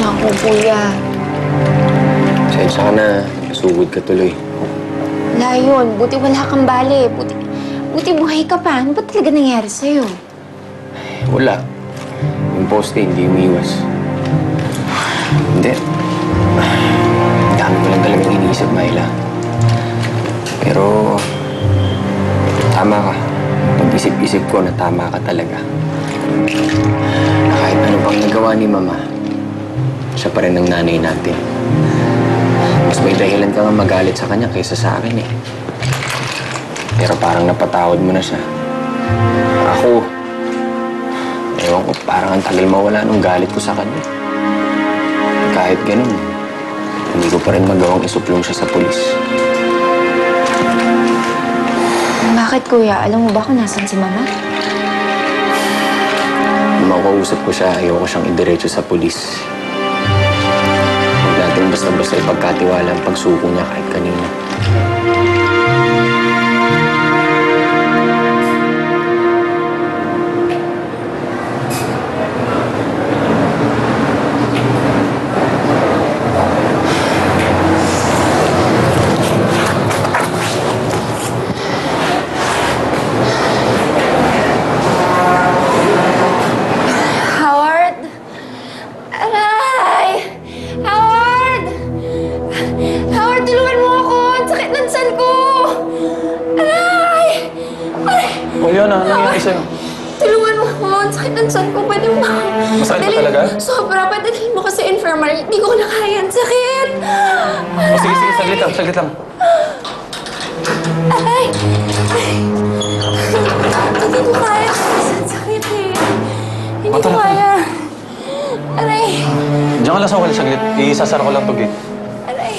Naku, kuya. Sensya ka na. Nasugod ka tuloy. Wala yun. Buti wala kang bali. Buti buhay ka pa. Ano ba talaga nangyari sa'yo? Wala. Yung poste, hindi umiwas. Hindi. Ang dami ko lang talagang iniisip, Myla. Pero, tama ka. Pag-isip-isip ko na tama ka talaga. Na kahit ano pang nagawa ni Mama, siya pa rin ang nanay natin. Mas may dahilan ka nga magalit sa kanya kaysa sa akin eh. Pero parang napatawad mo na siya. Ako, ewan ko, parang ang tagal mawala nung galit ko sa kanya. Kahit ganun, hindi ko pa rin magawang isuplong siya sa pulis. Bakit, kuya? Alam mo ba kung nasan si Mama? Nung makausap ko siya, ayoko siyang idiretso sa pulis. Huwag natin basta-basta ipagkatiwala ang pagsuko niya kahit kanina. Ano nangyari sa'yo? Tulungan mo ako. Ang sakit ng tiyan ko. Pwede mo. Masakit ba talaga? Sobra. Padalhin mo kasi infirmary. Hindi ko na kaya. Ang sakit. Sige, saglit lang. Ay! Hindi ko kaya. Ang sakit eh. Hindi ko kaya. Aray! Diyan ka lang sa wala saglit. Isasara ko lang to gate. Aray!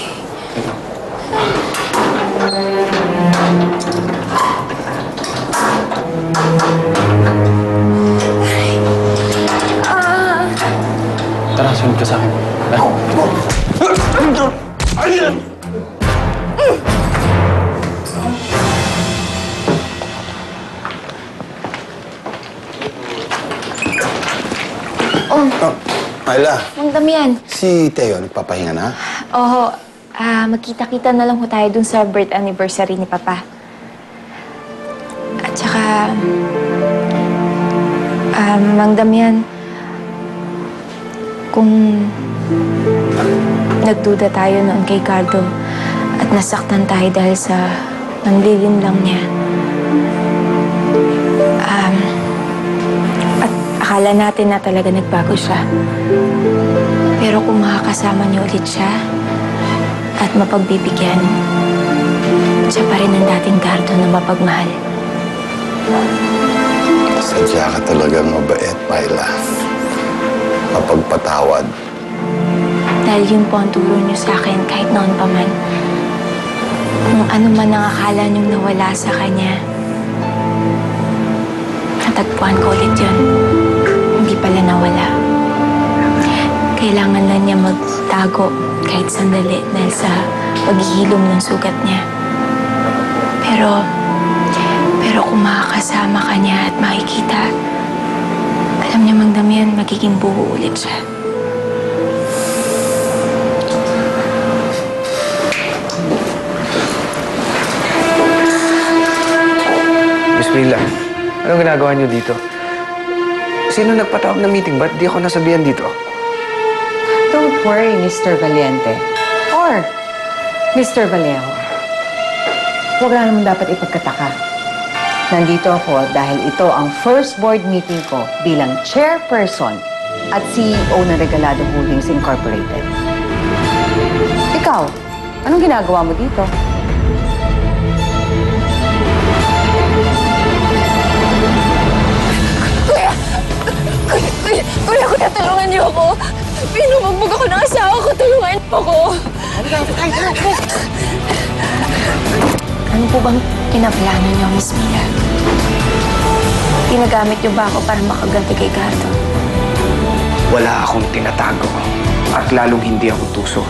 Tara, sunod ka sa akin. Myla. Mang Damian. Si Teo, nagpapahinga na? Oo. Magkita-kita na lang ho tayo dun sa birth anniversary ni Papa. At saka... Mang Damian, kung nagduda tayo noon kay Cardo at nasaktan tayo dahil sa nanlilin lang niya, at akala natin na talaga nagbago siya. Pero kung makakasama niyo ulit siya at mapagbibigyan, siya pa rin ang dating Cardo na mapagmahal. Sadya ka talagang mabait, Myla. Mapagpatawad. Dahil yun po ang turo niyo sa akin kahit noon pa man. Kung ano man ang akala niyong nawala sa kanya, natagpuan ko ulit yun. Hindi pala nawala. Kailangan lang niya magtago kahit sandali dahil sa paghihilom ng sugat niya. Pero kung makakasama ka niya at makikita, alam niya, Mang Damian, magiging buo ulit siya. Miss Mila, anong ginagawa niyo dito? Sino nagpatawag na meeting? Ba't di ako nasabihan dito? Don't worry, Mr. Valiente. Or Mr. Vallejo. Huwag na naman dapat ipagkataka. Nandito ako dahil ito ang first board meeting ko bilang chairperson at CEO ng Regalado Holdings Incorporated. Ikaw, anong ginagawa mo dito? Kuya, tulungan niyo ako. Pinumagbog ako ng asawa ko. Tulungan niyo ako. Ano po bang pinaplano niyo, Miss Mila? Ginagamit niyo ba ako para makaganti kay Cardo? Wala akong tinatago at lalong hindi ako tuso.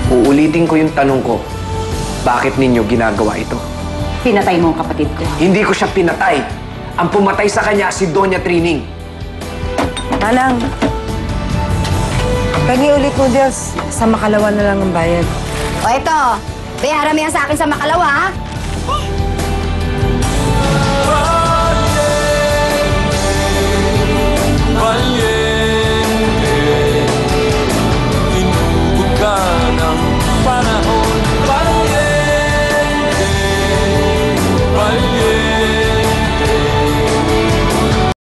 Uulitin ko yung tanong ko, bakit ninyo ginagawa ito? Pinatay mo ang kapatid ko. Hindi ko siya pinatay. Ang pumatay sa kanya si Doña Trining. Manang, pengi ulit mo, Diyos. Sa Makalawa na lang ang bayad. O ito, bayaran mo yan sa akin sa Makalawa, ha?